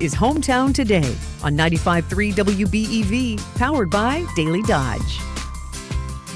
is Hometown Today on 95.3 WBEV, powered by Daily Dodge.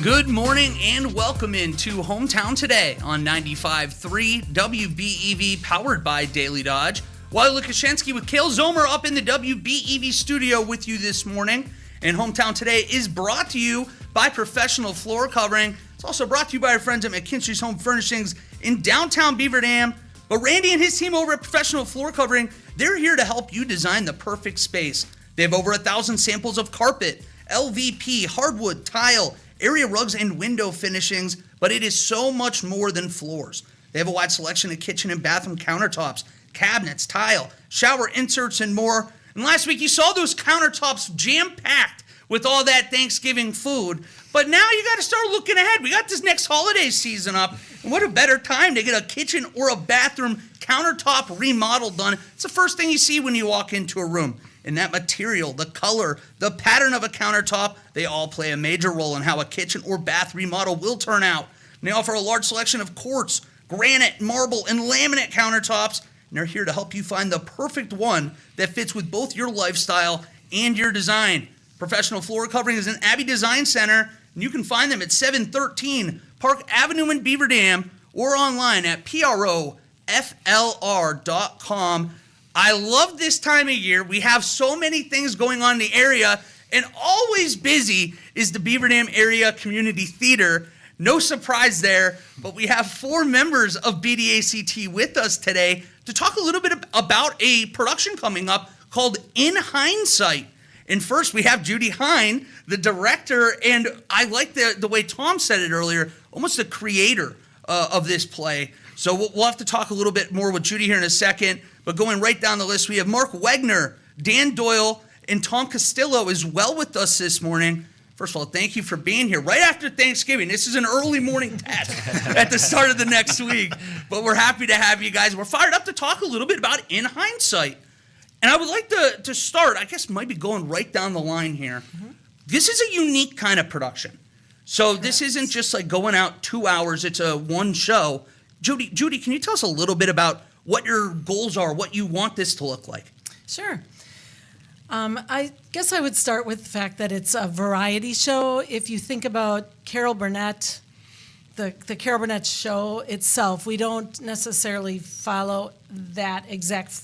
Good morning and welcome into Hometown Today on 95.3 WBEV, powered by Daily Dodge. Wally Lukashenski with Kale Zomer up in the WBEV studio with you this morning. And Hometown Today is brought to you by Professional Floor Covering. It's also brought to you by our friends at McKinstry's Home Furnishings in downtown Beaver Dam. But Randy and his team over at Professional Floor Covering, they're here to help you design the perfect space. They have over 1,000 samples of carpet, LVP, hardwood, tile, area rugs, and window finishings, but it is so much more than floors. They have a wide selection of kitchen and bathroom countertops, cabinets, tile, shower inserts, and more. And last week you saw those countertops jam-packed with all that Thanksgiving food. But now you got to start looking ahead. We got this next holiday season up, and what a better time to get a kitchen or a bathroom countertop remodel done. It's the first thing you see when you walk into a room. And that material, the color, the pattern of a countertop, they all play a major role in how a kitchen or bath remodel will turn out. And they offer a large selection of quartz, granite, marble, and laminate countertops. And they're here to help you find the perfect one that fits with both your lifestyle and your design. Professional Floor Covering is in Abbey Design Center, and you can find them at 713 Park Avenue in Beaver Dam or online at proflr.com. I love this time of year. We have so many things going on in the area, and always busy is the Beaver Dam Area Community Theater. No surprise there, but we have 4 members of BDACT with us today to talk a little bit about a production coming up called In Hindsight. And first, we have Judy Hein, the director, and I like the way Tom said it earlier, almost the creator of this play. So we'll have to talk a little bit more with Judy here in a second. But going right down the list, we have Mark Wegner, Dan Doyle, and Tom Castillo as well with us this morning. First of all, thank you for being here right after Thanksgiving. This is an early morning test at the start of the next week. But we're happy to have you guys. We're fired up to talk a little bit about In Hindsight. And I would like to start, I guess maybe going right down the line here. Mm-hmm. This is a unique kind of production. So this isn't just like going out 2 hours. It's a one show. Judy, can you tell us a little bit about what your goals are, what you want this to look like? Sure. I guess I would start with the fact that it's a variety show. If you think about Carol Burnett, the Carol Burnett show itself, we don't necessarily follow that exact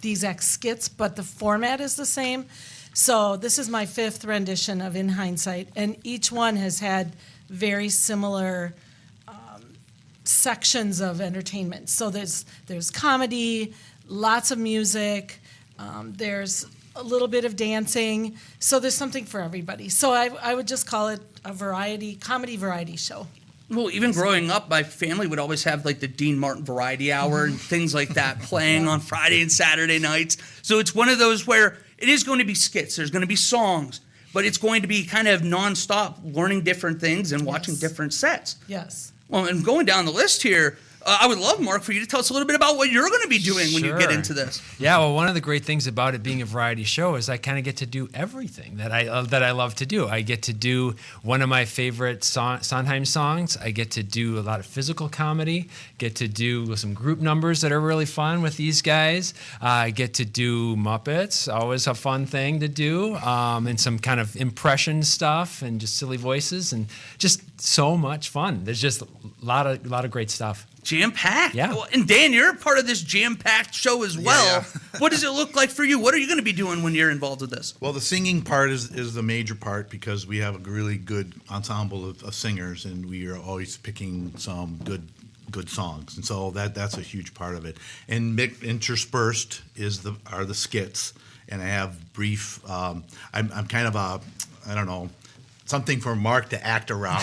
the exact skits, but the format is the same. So this is my 5th rendition of In Hindsight, and each one has had very similar sections of entertainment. So there's comedy, lots of music, there's a little bit of dancing. So there's something for everybody. So I would just call it a comedy variety show. Well, even growing up, my family would always have like the Dean Martin Variety Hour and things like that playing on Friday and Saturday nights. So it's one of those where it is going to be skits. There's going to be songs, but it's going to be kind of nonstop learning different things and watching different sets. Yes. Well, and going down the list here, I would love, Mark, for you to tell us a little bit about what you're going to be doing when you get into this. Yeah, well, one of the great things about it being a variety show is I kind of get to do everything that I love to do. I get to do one of my favorite Sondheim songs. I get to do a lot of physical comedy, get to do some group numbers that are really fun with these guys. I get to do Muppets, always a fun thing to do, and some kind of impression stuff and just silly voices and just so much fun. There's just a lot of great stuff. Jam-packed. Yeah. Well, and Dan, you're part of this jam-packed show as well. Yeah. What does it look like for you? What are you going to be doing when you're involved with this? Well, the singing part is the major part because we have a really good ensemble of singers, and we are always picking some good songs, and so that's a huge part of it. And interspersed are the skits, and I have brief. I'm kind of I don't know. Something for Mark to act around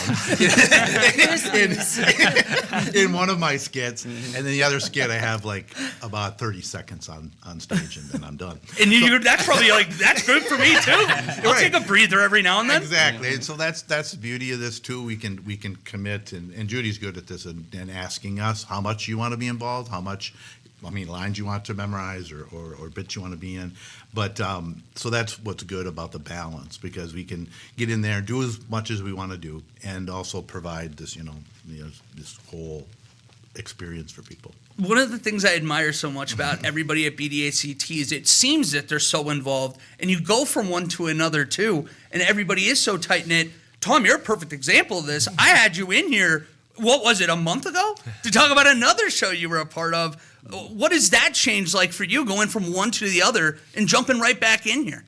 in one of my skits, and then the other skit I have like about 30 seconds on stage, and then I'm done. And that's probably that's good for me too. I'll take a breather every now and then. Exactly, and so that's the beauty of this too. We can commit, and Judy's good at this, and asking us how much you want to be involved, how much. Lines you want to memorize or bits you want to be in. But so that's what's good about the balance, because we can get in there, do as much as we want to do, and also provide this, this whole experience for people. One of the things I admire so much about everybody at BDACT is it seems that they're so involved, and you go from one to another too, and everybody is so tight-knit. Tom, you're a perfect example of this. I had you in here, what was it, a month ago? To talk about another show you were a part of. What does that change like for you, going from one to the other and jumping right back in here?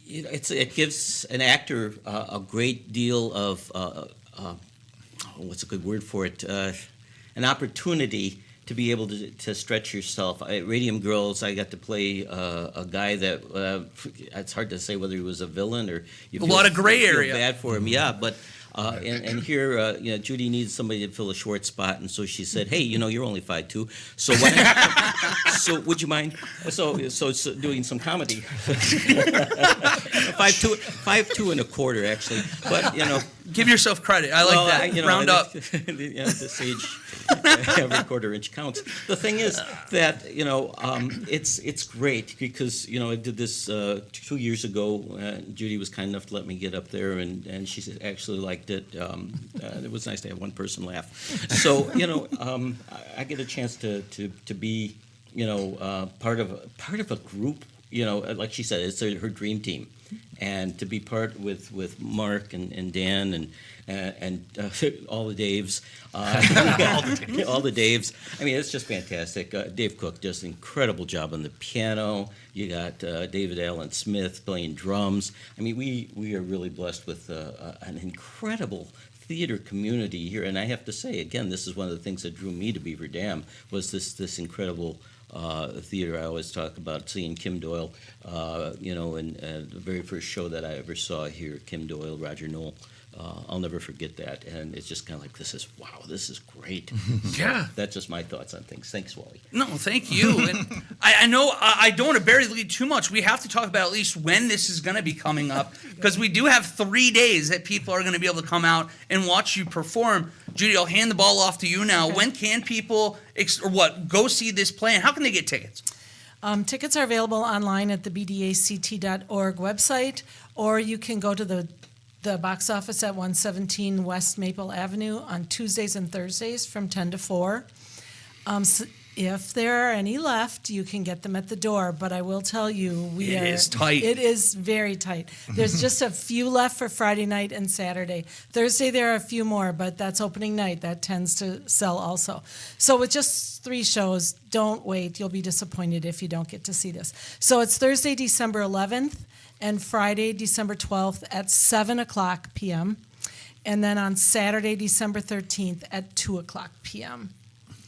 It gives an actor a great deal of, what's a good word for it, an opportunity to be able to stretch yourself. At Radium Girls, I got to play a guy that, it's hard to say whether he was a villain or you a lot of gray area. Bad for him, yeah, but and here, Judy needs somebody to fill a short spot, and so she said, "Hey, you're only 5'2", so so would you mind? So it's doing some comedy. 5'2" and a quarter, actually, but Give yourself credit. I like that. Round up. This age, every quarter inch counts. The thing is that it's great because I did this 2 years ago. Judy was kind enough to let me get up there, and she actually liked it. It was nice to have one person laugh. So I get a chance to be part of a group. Like she said, it's her dream team. And to be part with Mark and Dan and all the Daves, all the Daves. I mean, it's just fantastic. Dave Cook does an incredible job on the piano. You got David Allen Smith playing drums. I mean, we are really blessed with an incredible theater community here. And I have to say, again, this is one of the things that drew me to Beaver Dam was this incredible theater. I always talk about seeing Kim Doyle, in the very first show that I ever saw here, Kim Doyle, Roger Knoll. I'll never forget that, and it's just kind of like, this is great. Yeah. That's just my thoughts on things. Thanks, Wally. No, thank you. And I know I don't want to bury the lead too much. We have to talk about at least when this is going to be coming up, because we do have 3 days that people are going to be able to come out and watch you perform. Judy, I'll hand the ball off to you now. Okay. When can people go see this play, and how can they get tickets? Tickets are available online at the BDACT.org website, or you can go to the box office at 117 West Maple Avenue on Tuesdays and Thursdays from 10 to 4. So if there are any left, you can get them at the door, but I will tell you, It is tight. It is very tight. There's just a few left for Friday night and Saturday. Thursday there are a few more, but that's opening night. That tends to sell also. So with just 3 shows, don't wait. You'll be disappointed if you don't get to see this. So it's Thursday, December 11th, and Friday, December 12th at 7 o'clock p.m., and then on Saturday, December 13th at 2 o'clock p.m.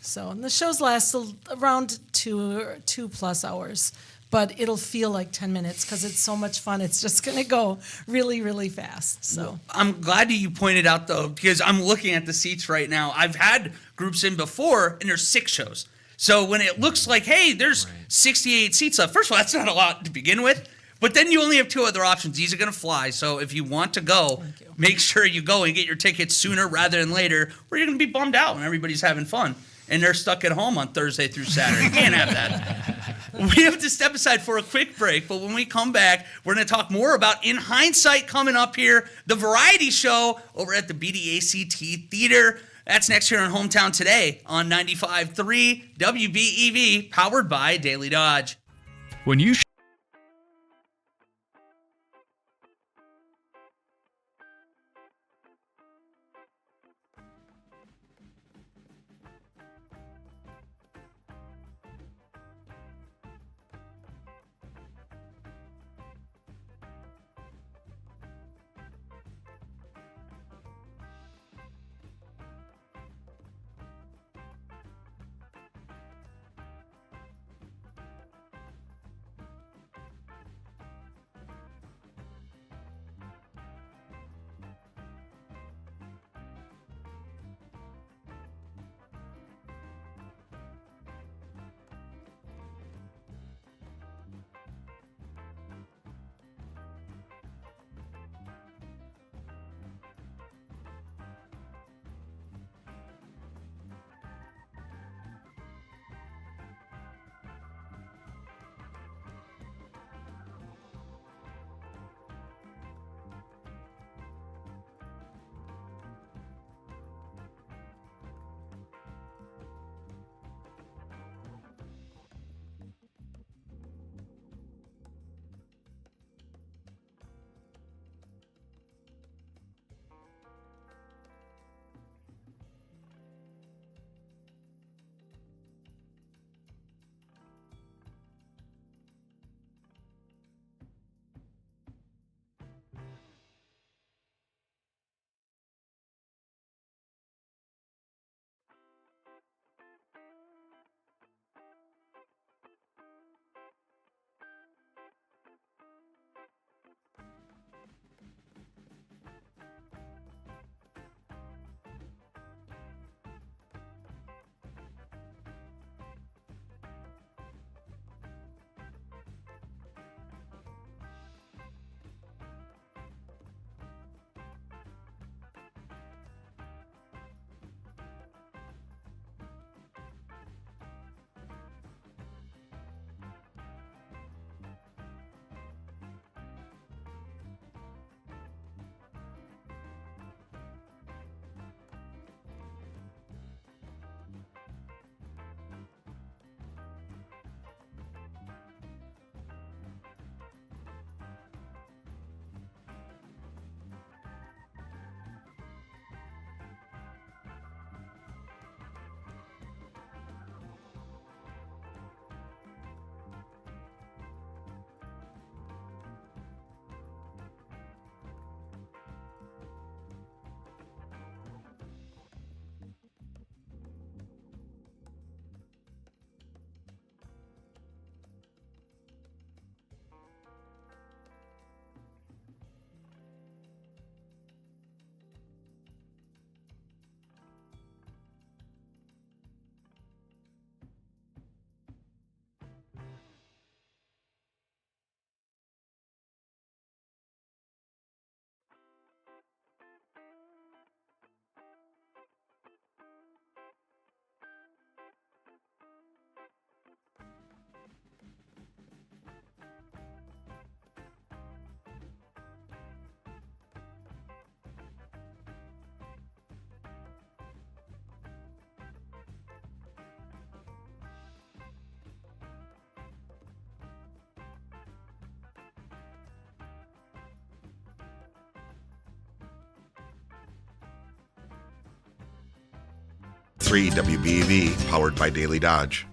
So, and the shows last around 2+ hours, but it'll feel like 10 minutes because it's so much fun. It's just going to go really, really fast. So I'm glad that you pointed out, though, because I'm looking at the seats right now. I've had groups in before, and there's 6 shows. So when it looks like, hey, there's 68 seats left, first of all, that's not a lot to begin with. But then you only have 2 other options. These are going to fly. So if you want to go, make sure you go and get your tickets sooner rather than later, or you're going to be bummed out when everybody's having fun and they're stuck at home on Thursday through Saturday. You can't have that. We have to step aside for a quick break, but when we come back, we're going to talk more about In Hindsight coming up here, the variety show over at the BDACT Theater. That's next here on Hometown Today on 95.3 WBEV, powered by Daily Dodge. When you 95.3 WBEV, powered by Daily Dodge.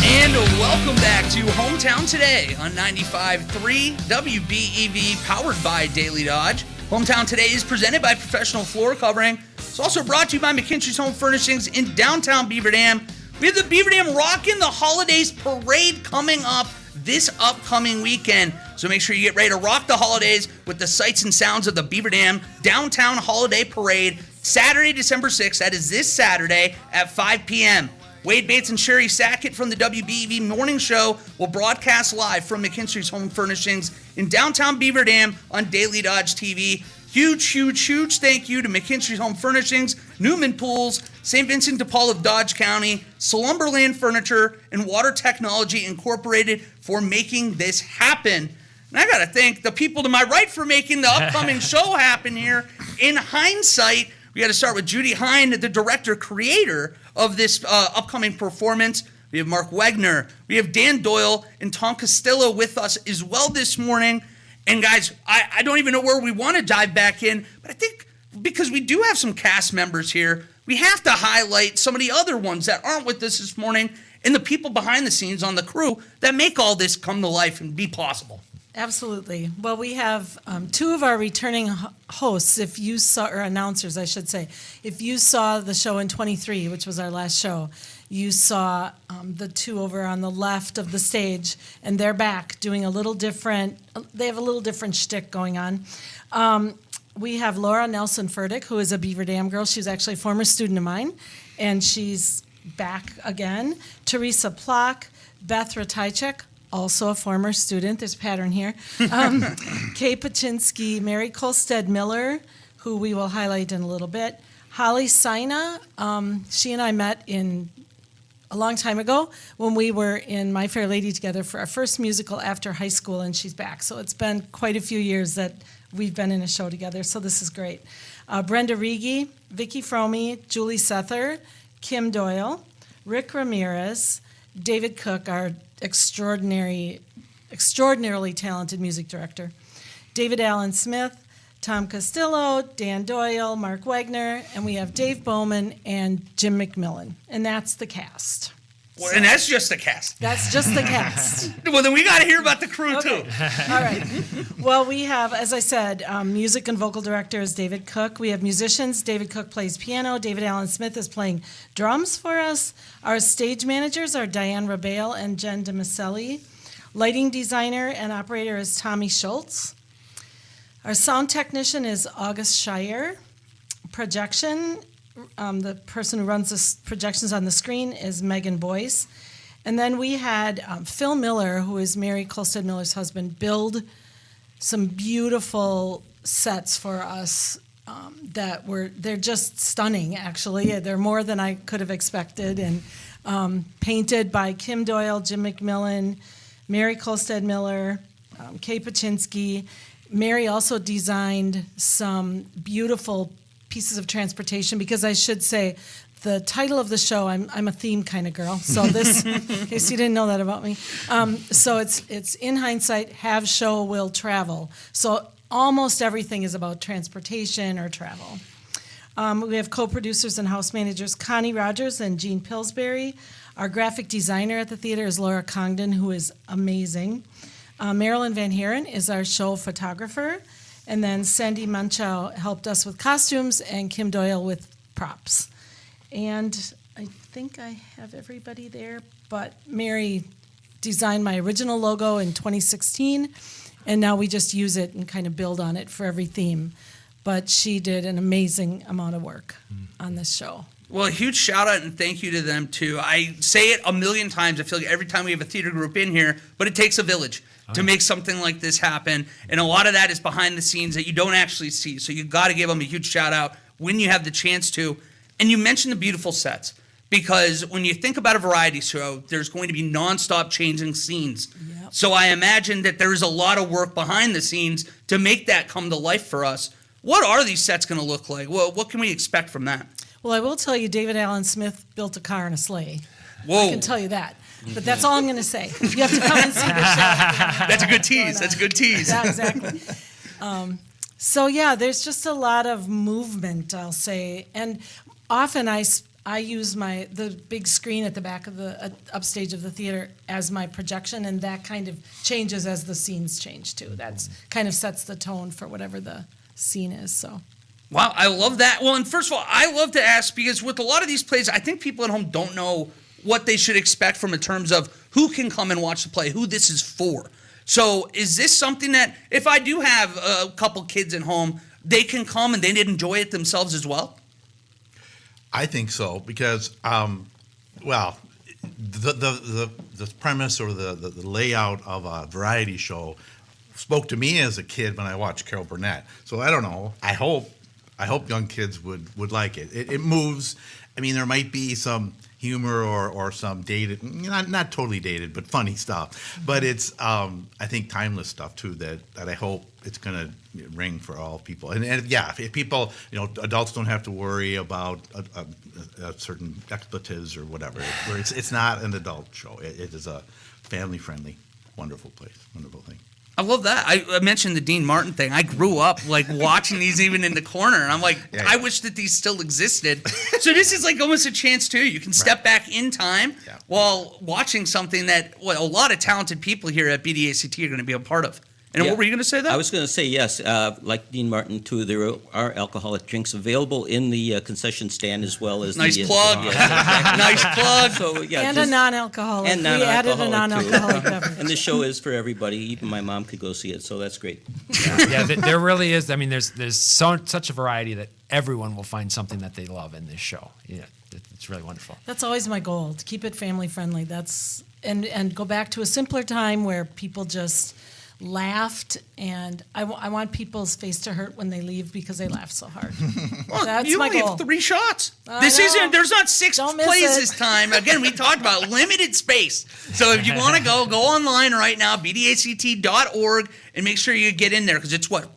And welcome back to Hometown Today on 95.3 WBEV, powered by Daily Dodge. Hometown Today is presented by Professional Floor Covering. It's also brought to you by McKinstry's Home Furnishings in downtown Beaver Dam. We have the Beaver Dam Rockin' the Holidays Parade coming up this upcoming weekend. So make sure you get ready to rock the holidays with the sights and sounds of the Beaver Dam Downtown Holiday Parade, Saturday, December 6th. That is this Saturday at 5 p.m. Wade Bates and Sherry Sackett from the WBEV Morning Show will broadcast live from McKinstry's Home Furnishings in downtown Beaver Dam on Daily Dodge TV. Huge thank you to McKinstry's Home Furnishings, Newman Pools, St. Vincent de Paul of Dodge County, Slumberland Furniture, and Water Technology Incorporated for making this happen. And I got to thank the people to my right for making the upcoming show happen here. In hindsight, we got to start with Judy Hein, the director-creator of this upcoming performance. We have Mark Wegner. We have Dan Doyle and Tom Castillo with us as well this morning. And guys, I don't even know where we want to dive back in, but I think because we do have some cast members here, we have to highlight some of the other ones that aren't with us this morning and the people behind the scenes on the crew that make all this come to life and be possible. Absolutely. Well, we have two of our returning hosts, if you saw, or announcers, I should say. If you saw the show in 23, which was our last show, you saw the two over on the left of the stage, and they're back doing a little different, they have a little different shtick going on. We have Laura Nelson-Furtick, who is a Beaver Dam girl. She's actually a former student of mine, and she's back again. Teresa Plock, Beth Ratajczyk, also a former student, there's a pattern here. Kay Paczynski, Mary Kolstead Miller, who we will highlight in a little bit. Holly Sina, she and I met a long time ago when we were in My Fair Lady together for our first musical after high school, and she's back. So it's been quite a few years that we've been in a show together, so this is great. Brenda Rigi, Vicky Fromme, Julie Sether, Kim Doyle, Rick Ramirez, David Cook, our extraordinarily talented music director, David Allen Smith, Tom Castillo, Dan Doyle, Mark Wegner, and we have Dave Bowman and Jim McMillan, and that's the cast. Well, and that's just the cast. That's just the cast. Well, then we got to hear about the crew, Okay. too. All right. Well, we have, as I said, music and vocal director is David Cook. We have musicians. David Cook plays piano. David Allen Smith is playing drums for us. Our stage managers are Diane Rabale and Jen DeMaselli. Lighting designer and operator is Tommy Schultz. Our sound technician is August Shire. Projection, the person who runs the projections on the screen is Megan Boyce. And then we had Phil Miller, who is Mary Kolstead Miller's husband, build some beautiful sets for us they're just stunning, actually. They're more than I could have expected. And painted by Kim Doyle, Jim McMillan, Mary Kolstead Miller, Kay Paczynski. Mary also designed some beautiful pieces of transportation, because I should say the title of the show, I'm a theme kind of girl. So this, in case you didn't know that about me. So it's In Hindsight, Have, Show, Will, Travel. So almost everything is about transportation or travel. We have co-producers and house managers Connie Rogers and Jean Pillsbury. Our graphic designer at the theater is Laura Congdon, who is amazing. Marilyn Van Haren is our show photographer. And then Sandy Munchow helped us with costumes and Kim Doyle with props. And I think I have everybody there, but Mary designed my original logo in 2016, and now we just use it and kind of build on it for every theme. But she did an amazing amount of work on this show. Well, a huge shout out and thank you to them, too. I say it a million times. I feel like every time we have a theater group in here, but it takes a village to make something like this happen. And a lot of that is behind the scenes that you don't actually see. So you got to give them a huge shout out when you have the chance to. And you mentioned the beautiful sets, because when you think about a variety show, there's going to be nonstop changing scenes. Yep. So I imagine that there's a lot of work behind the scenes to make that come to life for us. What are these sets going to look like? Well, what can we expect from that? Well, I will tell you, David Allen Smith built a car and a sleigh. Whoa. I can tell you that. But that's all I'm going to say. You have to come and see the show. That's a good tease. That's a good tease. Yeah, exactly. So yeah, there's just a lot of movement, I'll say, and often I use the big screen at the back of the upstage of the theater as my projection, and that kind of changes as the scenes change too. That's kind of sets the tone for whatever the scene is. So. Wow, I love that. Well, and first of all, I love to ask because with a lot of these plays, I think people at home don't know what they should expect from in terms of who can come and watch the play, who this is for. So is this something that if I do have a couple kids at home, they can come and they did enjoy it themselves as well? I think so because, well, the premise or the layout of a variety show spoke to me as a kid when I watched Carol Burnett. So I don't know. I hope young kids would like it. It moves. I mean, there might be some humor or some dated, not totally dated, but funny stuff. But it's, I think, timeless stuff too that I hope it's going to ring for all people. And yeah, if people, adults don't have to worry about certain expletives or whatever. Where it's not an adult show. It is a family-friendly, wonderful place, wonderful thing. I love that. I mentioned the Dean Martin thing. I grew up watching these even in the corner, and I'm like, Yeah. I wish that these still existed. So this is almost a chance too. You can step back in time while watching something that a lot of talented people here at BDACT are going to be a part of. And what were you going to say there? I was going to say, yes, like Dean Martin, too, there are alcoholic drinks available in the concession stand as well as Nice plug. Nice plug. So, yeah, And a non-alcoholic. and We added a non-alcoholic, too. non-alcoholic beverage. And the show is for everybody. Even my mom could go see it, so that's great. Yeah, there really is. I mean, there's such a variety that everyone will find something that they love in this show. Yeah, it's really wonderful. That's always my goal, to keep it family friendly. And go back to a simpler time where people just laughed, and I want people's face to hurt when they leave because they laugh so hard. Well, That's you my only goal. have 3 shots. I This know. isn't. There's not 6 Don't miss plays it. this time. Again, we talked about limited space. So if you want to go online right now, bdact.org, and make sure you get in there because it's for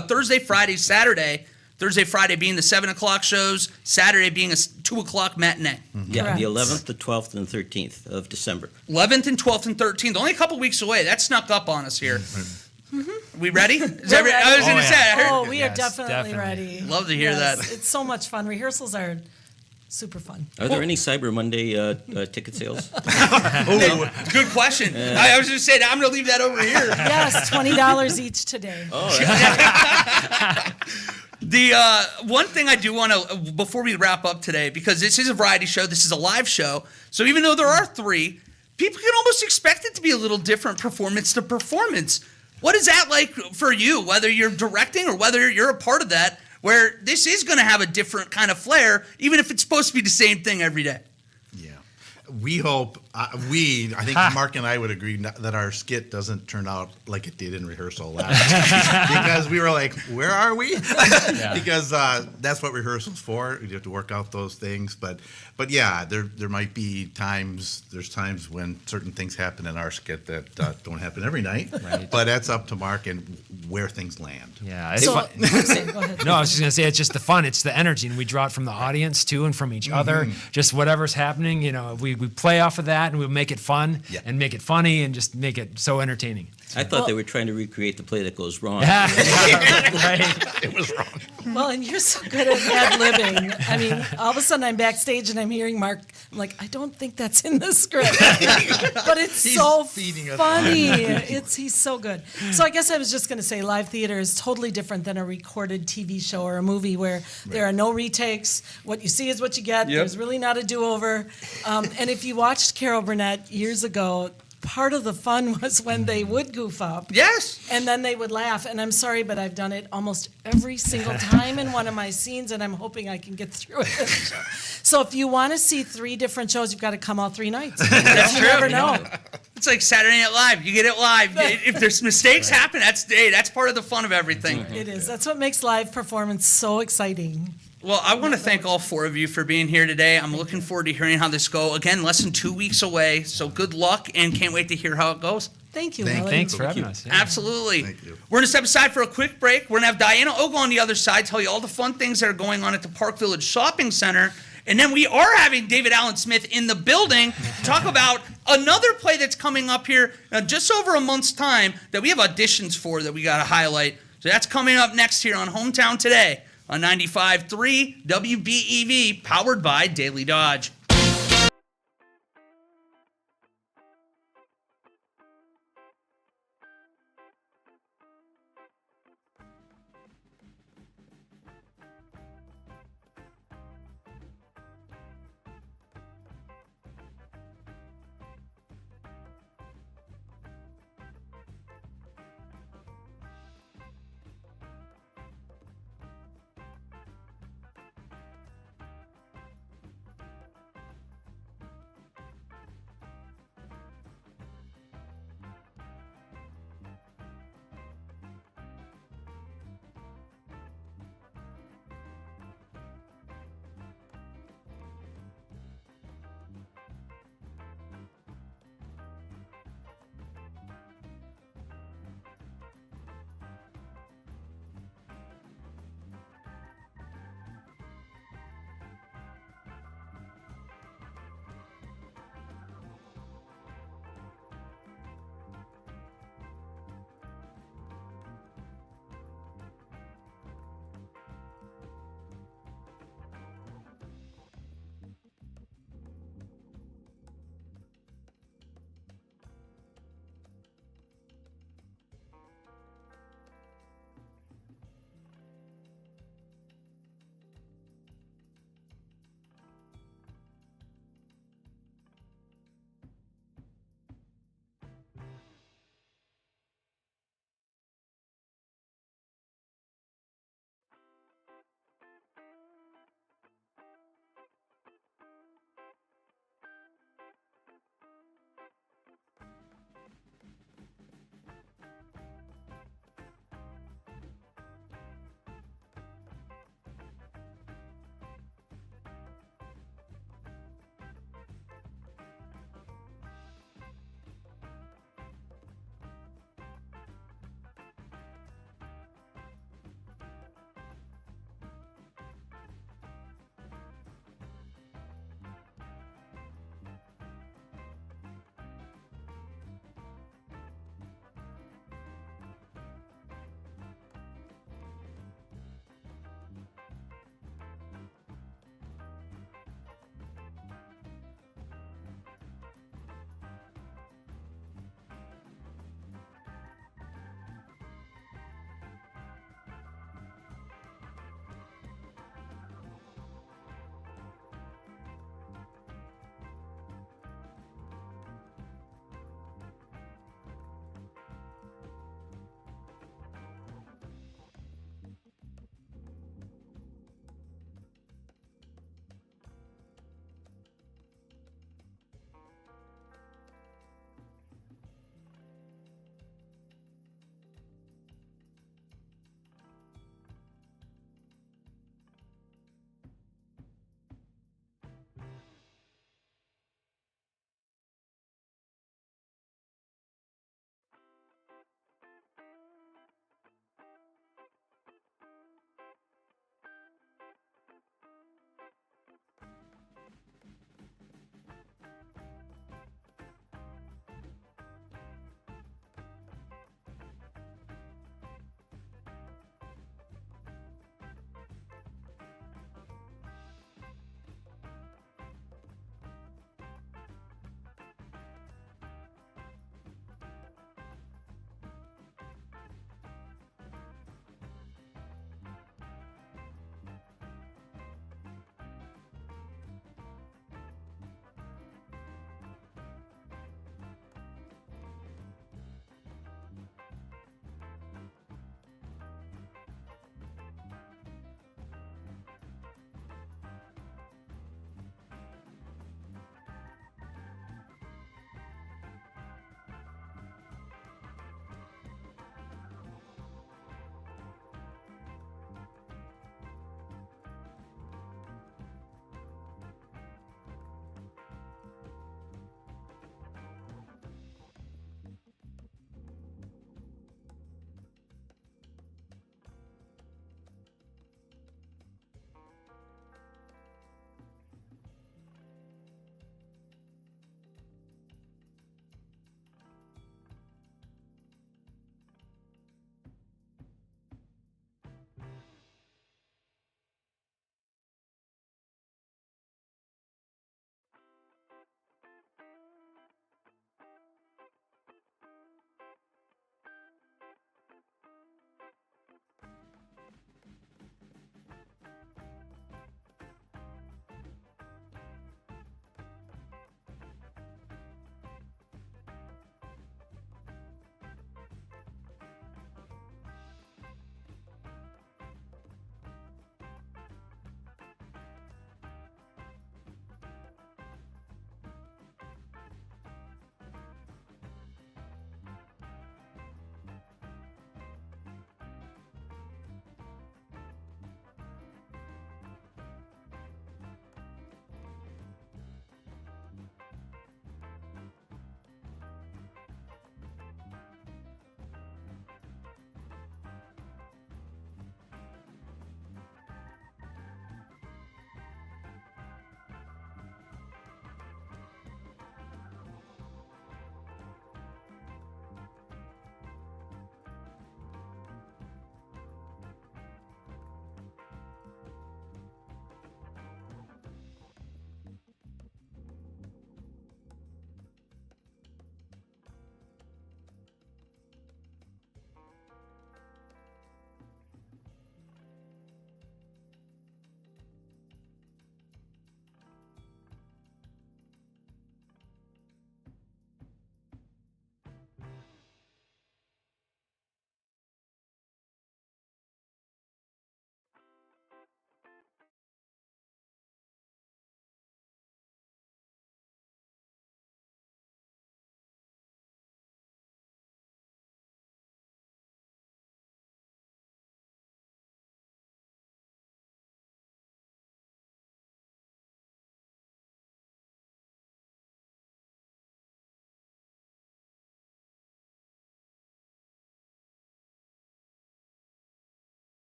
Thursday, Friday, Saturday. Thursday, Friday being the 7 o'clock shows, Saturday being a 2 o'clock matinee. Yeah, Correct. the 11th, the 12th, and the 13th of December. 11th and 12th and 13th, only a couple weeks away. That snuck up on us here. We ready? We're ready. I was going to say, I heard. Oh, we are Yes, definitely definitely. ready. Love to hear that. It's so much fun. Rehearsals are super fun. Are there any Cyber Monday ticket sales? Oh, good question. I was just saying, I'm going to leave that over here. Yes, $20 each today. The one thing I do want to, before we wrap up today, because this is a variety show, this is a live show, so even though there are 3, people can almost expect it to be a little different performance to performance. What is that like for you, whether you're directing or whether you're a part of that, where this is going to have a different kind of flair, even if it's supposed to be the same thing every day? Yeah. We hope, I think Mark and I would agree that our skit doesn't turn out like it did in rehearsal last time. Because we were like, where are we? Because that's what rehearsal's for. You have to work out those things. But yeah, there might be times when certain things happen in our skit that don't happen every night. Right. But that's up to Mark and where things land. Yeah, it's So, fun. go ahead. No, I was just gonna say it's just the fun. It's the energy, and we draw it from the audience too, and from each other. Just whatever's happening, we play off of that, and we make it fun and make it funny, and just make it so entertaining. I thought they were trying to recreate the play that goes wrong. Yeah, right. It was wrong. Well, and you're so good at ad-libbing. I mean, all of a sudden I'm backstage and I'm hearing Mark. I'm like, I don't think that's in the script. But it's so feeding us funny. He's so good. So I guess I was just going to say live theater is totally different than a recorded TV show or a movie where there are no retakes. What you see is what you get. Yep. There's really not a do-over. And if you watched Carol Burnett years ago, part of the fun was when they would goof up. Yes. And then they would laugh. And I'm sorry, but I've done it almost every single time in one of my scenes, and I'm hoping I can get through it. So if you want to see 3 different shows, you've got to come all 3 nights. That's You true. never know. It's like Saturday Night Live. You get it live. If there's mistakes happen, that's part of the fun of everything. It is. That's what makes live performance so exciting. Well, I want to thank all 4 of you for being here today. I'm looking forward to hearing how this goes. Again, less than 2 weeks away, so good luck, and can't wait to hear how it goes. Thank you, Thank Willie. Thanks for having us. Yeah. Absolutely. Thank you. We're going to step aside for a quick break. We're going to have Diana Ogle on the other side tell you all the fun things that are going on at the Park Village Shopping Center. And then we are having David Allen Smith in the building to talk about another play that's coming up here just over a month's time that we have auditions for that we got to highlight. So that's coming up next here on Hometown Today on 95.3 WBEV, powered by Daily Dodge.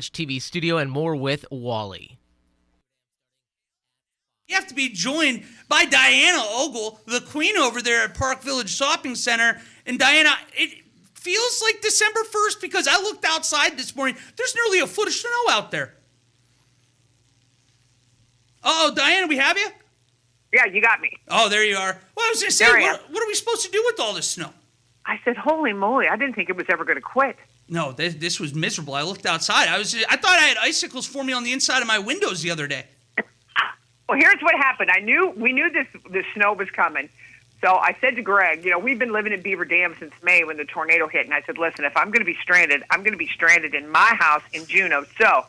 TV studio and more with Wally. You have to be joined by Diana Ogle, the queen over there at Park Village Shopping Center. And Diana, it feels like December 1st because I looked outside this morning. There's nearly a foot of snow out there. Uh-oh, Diana, we have you? Yeah, you got me. Oh, there you are. Well, I was going to say, what are we supposed to do with all this snow? I said, holy moly, I didn't think it was ever going to quit. No, this was miserable. I looked outside. I thought I had icicles forming on the inside of my windows the other day. Well, here's what happened. We knew this snow was coming. So I said to Greg, we've been living in Beaver Dam since May when the tornado hit. And I said, listen, if I'm going to be stranded, I'm going to be stranded in my house in Juneau. So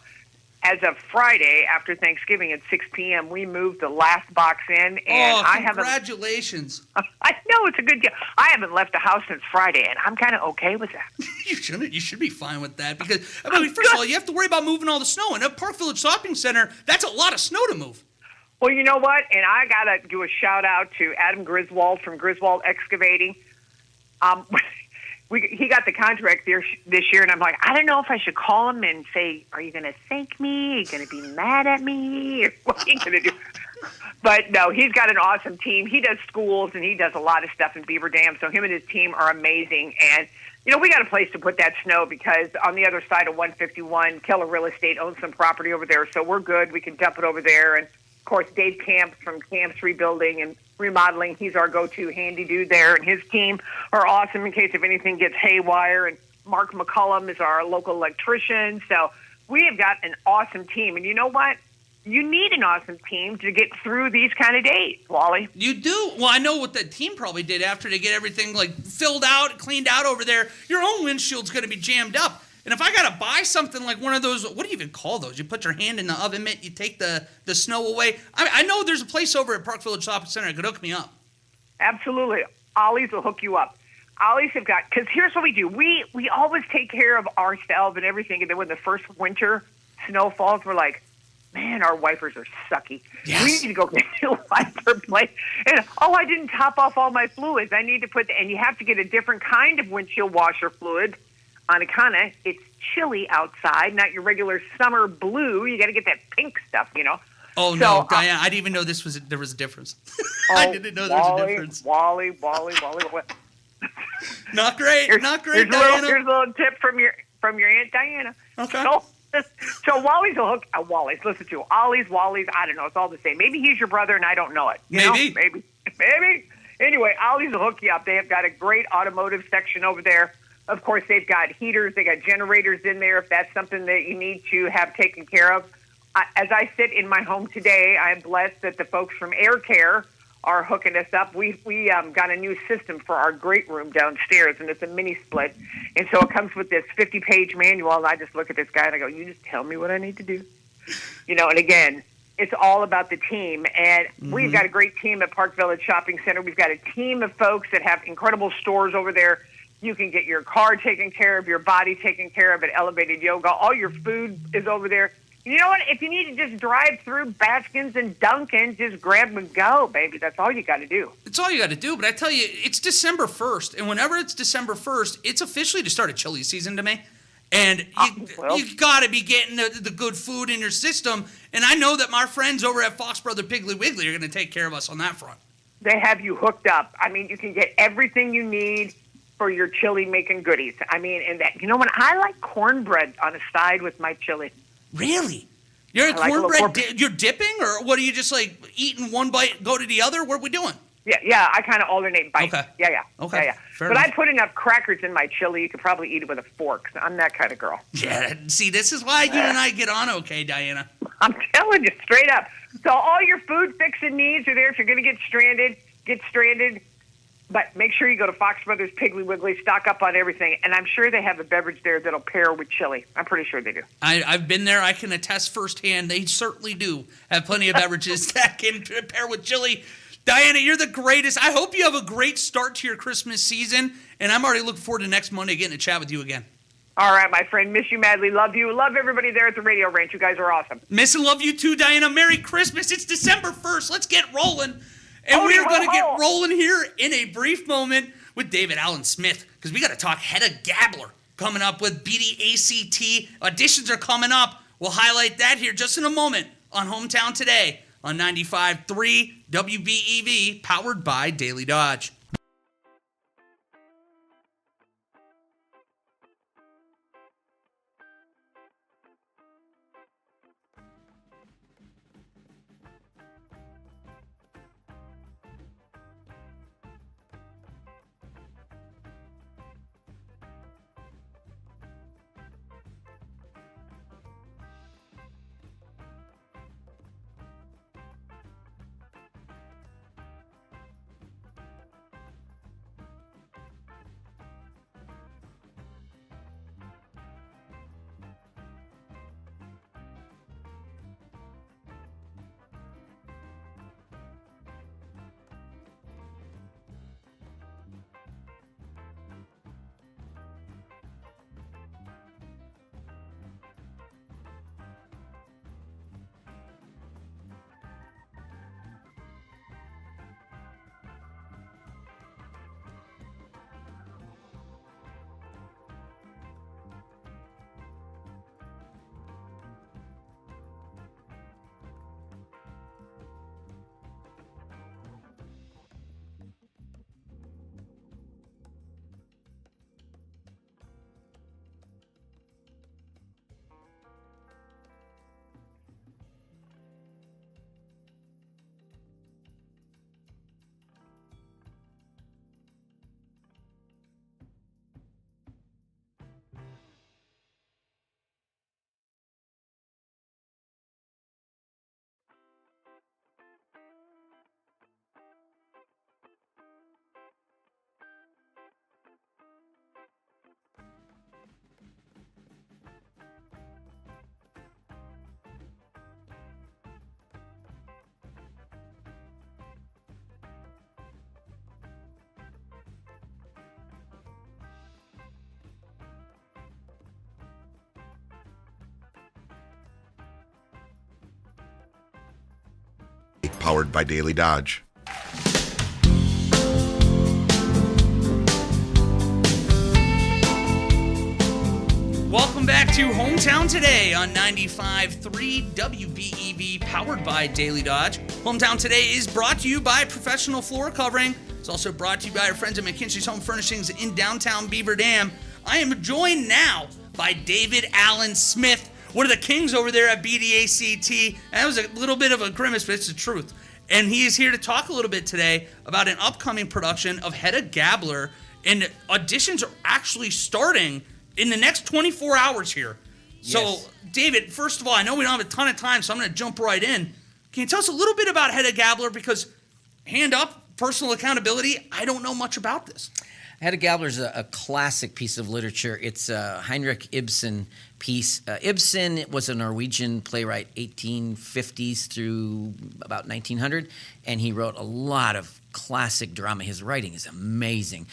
as of Friday after Thanksgiving at 6 p.m., we moved the last box in. And congratulations. I know, it's a good deal. I haven't left the house since Friday, and I'm kind of okay with that. You should be fine with that because, first of all, you have to worry about moving all the snow. And at Park Village Shopping Center, that's a lot of snow to move. Well, you know what? And I got to do a shout-out to Adam Griswold from Griswold Excavating. He got the contract this year, and I'm like, I don't know if I should call him and say, are you going to thank me? Are you going to be mad at me? Or what are you going to do? But, no, he's got an awesome team. He does schools, and he does a lot of stuff in Beaver Dam, so him and his team are amazing. And, we got a place to put that snow because on the other side of 151, Keller Real Estate owns some property over there, so we're good. We can dump it over there. And, of course, Dave Camps from Camps Rebuilding and Remodeling, he's our go-to handy dude there, and his team are awesome in case if anything gets haywire. And Mark McCullum is our local electrician. So we have got an awesome team. And you know what? You need an awesome team to get through these kind of days, Wally. You do? Well, I know what the team probably did after they get everything filled out, cleaned out over there. Your own windshield's going to be jammed up. And if I got to buy something like one of those, what do you even call those? You put your hand in the oven mitt, you take the snow away. I know there's a place over at Park Village Shopping Center that could hook me up. Absolutely. Ollie's will hook you up. Ollie's have got, because here's what we do. We always take care of ourselves and everything. And then when the first winter snow falls, we're like, man, our wipers are sucky. Yes. We need to go get a wiper blade. And, I didn't top off all my fluids. I need to and you have to get a different kind of windshield washer fluid. On account of it's chilly outside, not your regular summer blue. You got to get that pink stuff, Oh, no, Diane, I didn't even know there was a difference. I didn't know there was a difference. Wally. Not great, Diana. Here's a little tip from your Aunt Diana. Okay. So Wally's will hook. Wally's, listen to Ollie's, Wally's. I don't know. It's all the same. Maybe he's your brother and I don't know it. Maybe. Anyway, Ollie's will hook you up. They have got a great automotive section over there. Of course, they've got heaters, they got generators in there if that's something that you need to have taken care of. As I sit in my home today, I'm blessed that the folks from Air Care are hooking us up. We got a new system for our great room downstairs, and it's a mini split. And so it comes with this 50-page manual, and I just look at this guy and I go, you just tell me what I need to do. And again, it's all about the team. And we've got a great team at Park Village Shopping Center. We've got a team of folks that have incredible stores over there. You can get your car taken care of, your body taken care of at Elevated Yoga. All your food is over there. You know what? If you need to just drive through Baskins and Dunkin', just grab and go, baby. That's all you got to do. It's all you got to do. But I tell you, it's December 1st. And whenever it's December 1st, it's officially to start a chili season to me. And you got to be getting the good food in your system. And I know that my friends over at Fox Brother Piggly Wiggly are going to take care of us on that front. They have you hooked up. I mean, you can get everything you need for your chili making goodies. I mean, and that, when I like cornbread on the side with my chili. Really? You're a cornbread, you're dipping, or what are you just eating one bite, go to the other? What are we doing? Yeah, I kind of alternate bites. Okay. Yeah. Okay. Yeah. Fair but enough. I put enough crackers in my chili, you could probably eat it with a fork. So I'm that kind of girl. Yeah, see, this is why you and I get on okay, Diana. I'm telling you, straight up. So all your food fixing needs are there. If you're going to get stranded. But make sure you go to Fox Brothers Piggly Wiggly, stock up on everything. And I'm sure they have a beverage there that'll pair with chili. I'm pretty sure they do. I've been there. I can attest firsthand. They certainly do have plenty of beverages that can pair with chili. Diana, you're the greatest. I hope you have a great start to your Christmas season. And I'm already looking forward to next Monday getting to chat with you again. All right, my friend. Miss you madly. Love you. Love everybody there at the Radio Ranch. You guys are awesome. Miss and love you too, Diana. Merry Christmas. It's December 1st. Let's get rolling. And we're going to get rolling here in a brief moment with David Allen Smith because we got to talk Hedda Gabler. coming up with BDACT. Auditions are coming up. We'll highlight that here just in a moment on Hometown Today on 95.3 WBEV, powered by Daily Dodge. Powered by Daily Dodge. Welcome back to Hometown Today on 95.3 WBEV, powered by Daily Dodge. Hometown Today is brought to you by Professional Floor Covering. It's also brought to you by our friends at McKinsey's Home Furnishings in downtown Beaver Dam. I am joined now by David Allen Smith, one of the kings over there at BDACT. And that was a little bit of a grimace, but it's the truth. And he is here to talk a little bit today about an upcoming production of Hedda Gabler. And auditions are actually starting in the next 24 hours here. So, Yes. David, first of all, I know we don't have a ton of time, so I'm going to jump right in. Can you tell us a little bit about Hedda Gabler? Because, hand up, personal accountability, I don't know much about this. Hedda Gabler is a classic piece of literature. It's a Heinrich Ibsen piece. Ibsen was a Norwegian playwright, 1850s through about 1900, and he wrote a lot of classic drama. His writing is amazing.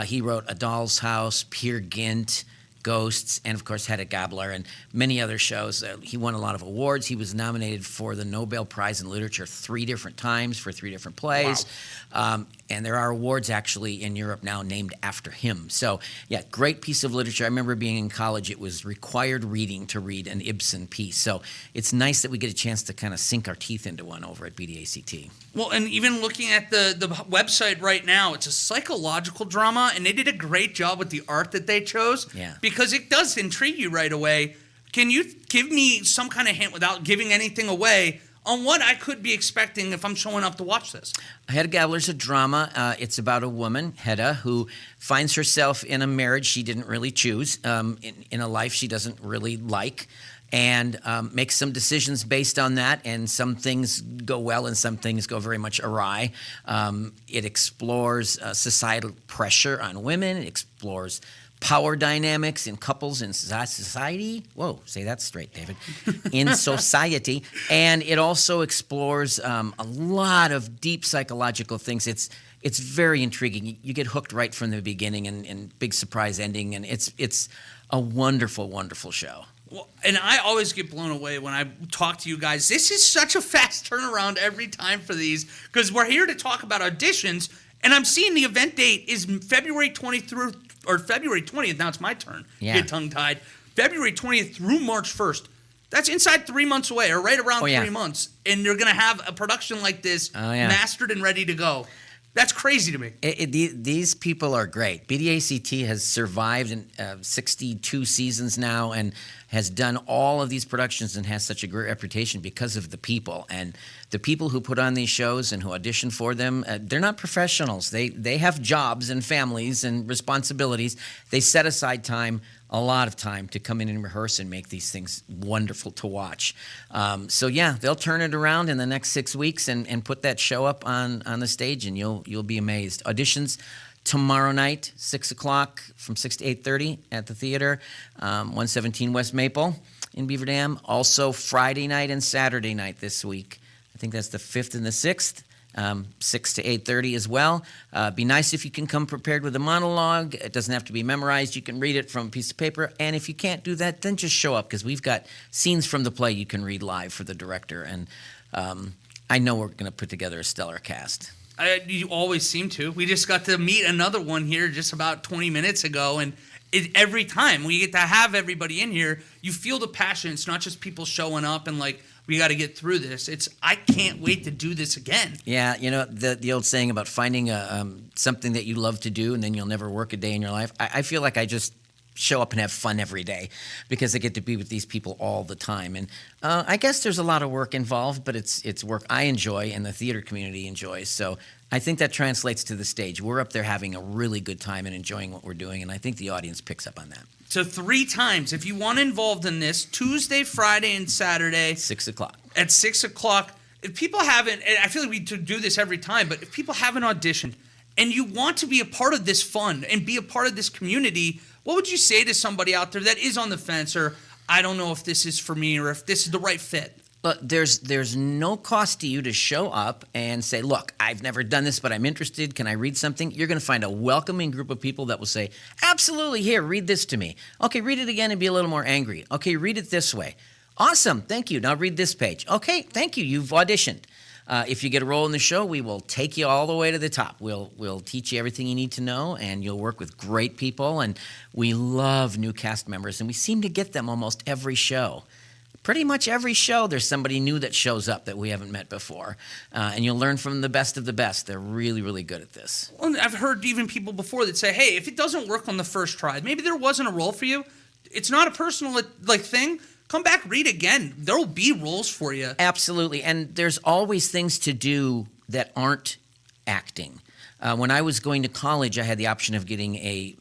He wrote A Doll's House, Peer Gynt, Ghosts, and of course Hedda Gabler, and many other shows. He won a lot of awards. He was nominated for the Nobel Prize in Literature 3 different times for 3 different plays. Wow. And there are awards actually in Europe now named after him. So yeah, great piece of literature. I remember being in college, it was required reading to read an Ibsen piece. So it's nice that we get a chance to kind of sink our teeth into one over at BDACT. Well, and even looking at the website right now, it's a psychological drama, and they did a great job with the art that they chose. Yeah. Because it does intrigue you right away. Can you give me some kind of hint without giving anything away on what I could be expecting if I'm showing up to watch this? Hedda Gabler's a drama. It's about a woman, Hedda, who finds herself in a marriage she didn't really choose, in a life she doesn't really like, and makes some decisions based on that, and some things go well and some things go very much awry. It explores societal pressure on women. It explores power dynamics in couples in society. Whoa, say that straight, David. In society. And it also explores a lot of deep psychological things. It's very intriguing. You get hooked right from the beginning, and big surprise ending, and it's a wonderful, wonderful show. Well, and I always get blown away when I talk to you guys. This is such a fast turnaround every time for these, because we're here to talk about auditions, and I'm seeing the event date is February 23rd or February 20th. Now it's my turn. Yeah. Get tongue-tied. February 20th through March 1st. That's inside 3 months away, or right around 3 months. And you're going to have a production like this mastered and ready to go. That's crazy to me. These people are great. BDACT has survived in 62 seasons now and has done all of these productions and has such a great reputation because of the people. And the people who put on these shows and who audition for them, they're not professionals. They have jobs and families and responsibilities. They set aside time, a lot of time, to come in and rehearse and make these things wonderful to watch. So yeah, they'll turn it around in the next 6 weeks and put that show up on the stage, and you'll be amazed. Auditions tomorrow night, 6 o'clock, from 6 to 8:30 at the theater, 117 West Maple in Beaver Dam. Also Friday night and Saturday night this week. I think that's the 5th and the 6th. 6 to 8:30 as well. Be nice if you can come prepared with a monologue. It doesn't have to be memorized. You can read it from a piece of paper. And if you can't do that, then just show up, because we've got scenes from the play you can read live for the director. And I know we're going to put together a stellar cast. You always seem to. We just got to meet another one here just about 20 minutes ago, and every time we get to have everybody in here, you feel the passion. It's not just people showing up and like, we got to get through this. It's, I can't wait to do this again. Yeah, you know, the old saying about finding something that you love to do and then you'll never work a day in your life. I feel like I just show up and have fun every day because I get to be with these people all the time. And I guess there's a lot of work involved, but it's work I enjoy and the theater community enjoys. So I think that translates to the stage. We're up there having a really good time and enjoying what we're doing, and I think the audience picks up on that. So 3 times, if you want involved in this, Tuesday, Friday, and Saturday. 6 o'clock. At 6 o'clock. If people haven't, and I feel like we do this every time, but if people haven't auditioned and you want to be a part of this fun and be a part of this community, what would you say to somebody out there that is on the fence, or I don't know if this is for me or if this is the right fit? Look, there's no cost to you to show up and say, look, I've never done this, but I'm interested. Can I read something? You're going to find a welcoming group of people that will say, absolutely, here, read this to me. Okay, read it again and be a little more angry. Okay, read it this way. Awesome, thank you. Now read this page. Okay, thank you. You've auditioned. If you get a role in the show, we will take you all the way to the top. We'll teach you everything you need to know, and you'll work with great people. And we love new cast members, and we seem to get them almost every show. Pretty much every show, there's somebody new that shows up that we haven't met before. And you'll learn from the best of the best. They're really, really good at this. Well, I've heard even people before that say, hey, if it doesn't work on the first try, maybe there wasn't a role for you. It's not a personal thing. Come back, read again. There will be roles for you. Absolutely. And there's always things to do that aren't acting. When I was going to college, I had the option of getting a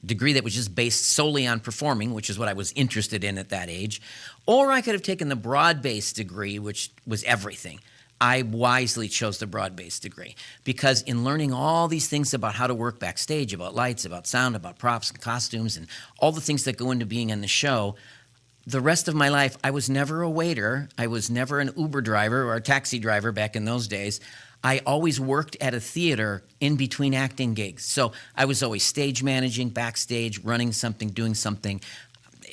degree that was just based solely on performing, which is what I was interested in at that age. Or I could have taken the broad-based degree, which was everything. I wisely chose the broad-based degree because in learning all these things about how to work backstage, about lights, about sound, about props and costumes, and all the things that go into being on the show, the rest of my life, I was never a waiter. I was never an Uber driver or a taxi driver back in those days. I always worked at a theater in between acting gigs. So I was always stage managing, backstage, running something, doing something.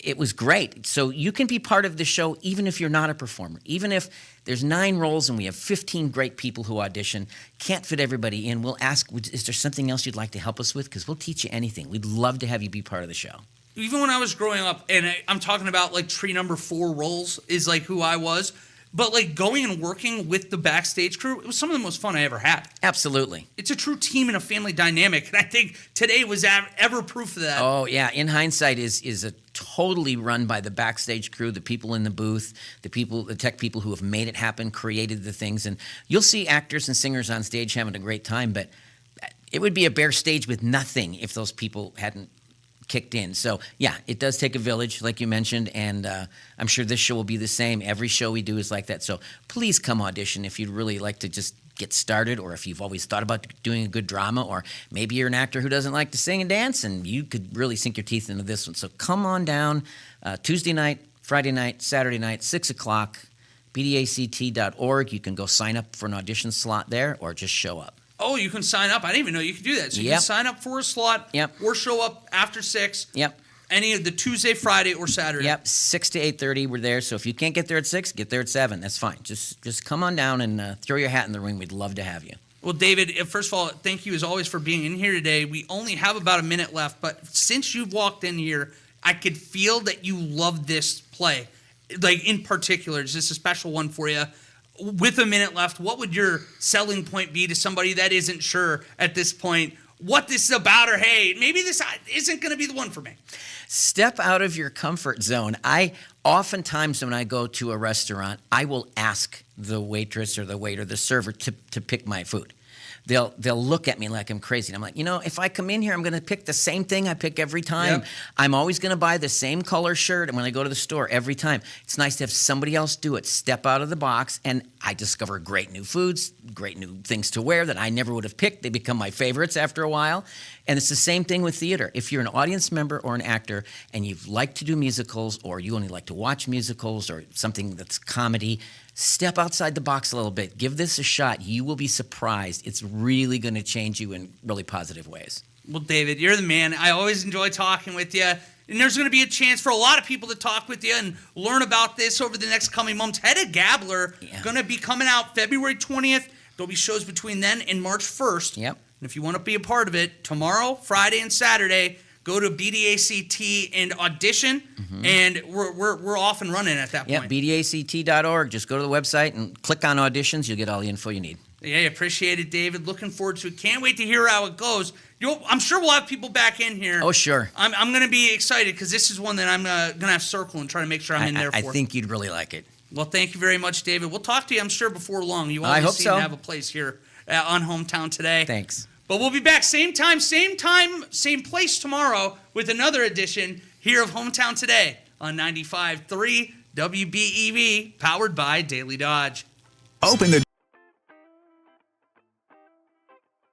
It was great. So you can be part of the show even if you're not a performer. Even if there's 9 roles and we have 15 great people who audition, can't fit everybody in, we'll ask, is there something else you'd like to help us with? Because we'll teach you anything. We'd love to have you be part of the show. Even when I was growing up, and I'm talking about like tree number 4 roles is like who I was, but like going and working with the backstage crew, it was some of the most fun I ever had. Absolutely. It's a true team and a family dynamic, and I think today was ever proof of that. Oh, yeah. In hindsight, is a totally run by the backstage crew, the people in the booth, the tech people who have made it happen, created the things. And you'll see actors and singers on stage having a great time, but it would be a bare stage with nothing if those people hadn't kicked in. So, yeah, it does take a village, like you mentioned, and I'm sure this show will be the same. Every show we do is like that. So please come audition if you'd really like to just get started, or if you've always thought about doing a good drama, or maybe you're an actor who doesn't like to sing and dance, and you could really sink your teeth into this one. So come on down Tuesday night, Friday night, Saturday night, 6 o'clock, BDACT.org. You can go sign up for an audition slot there, or just show up. Oh, you can sign up. I didn't even know you could do that. So you Yep. can sign up for a slot or show up after 6. Yep. Any of the Tuesday, Friday, or Saturday. Yep, 6 to 8:30, we're there. So if you can't get there at 6, get there at 7. That's fine. Just come on down and throw your hat in the ring. We'd love to have you. Well, David, first of all, thank you as always for being in here today. We only have about a minute left, but since you've walked in here, I could feel that you love this play. Like, in particular, it's just a special one for you. With a minute left, what would your selling point be to somebody that isn't sure at this point what this is about, or hey, maybe this isn't going to be the one for me? Step out of your comfort zone. Oftentimes when I go to a restaurant, I will ask the waitress or the waiter, the server, to pick my food. They'll look at me like I'm crazy. And I'm like, if I come in here, I'm going to pick the same thing I pick every time. Yep. I'm always going to buy the same color shirt. And when I go to the store, every time, it's nice to have somebody else do it. Step out of the box, and I discover great new foods, great new things to wear that I never would have picked. They become my favorites after a while. And it's the same thing with theater. If you're an audience member or an actor and you like to do musicals, or you only like to watch musicals or something that's comedy, step outside the box a little bit. Give this a shot. You will be surprised. It's really going to change you in really positive ways. Well, David, you're the man. I always enjoy talking with you. And there's going to be a chance for a lot of people to talk with you and learn about this over the next coming months. Hedda Gabler going to be coming out February 20th. There'll be shows between then and March 1st. Yep. And if you want to be a part of it, tomorrow, Friday, and Saturday, go to BDACT and audition, and we're off and running at that point. BDACT.org. Just go to the website and click on auditions. You'll get all the info you need. Yeah, appreciate it, David. Looking forward to it. Can't wait to hear how it goes. I'm sure we'll have people back in here. Oh, sure. I'm going to be excited because this is one that I'm going to have circle and try to make sure I'm in there for. I think you'd really like it. Well, thank you very much, David. We'll talk to you, I'm sure, before long. You I always hope seem so. to have a place here on Hometown Today. Thanks. But we'll be back same time, same place tomorrow with another edition here of Hometown Today on 95.3 WBEV, powered by Daily Dodge. Open the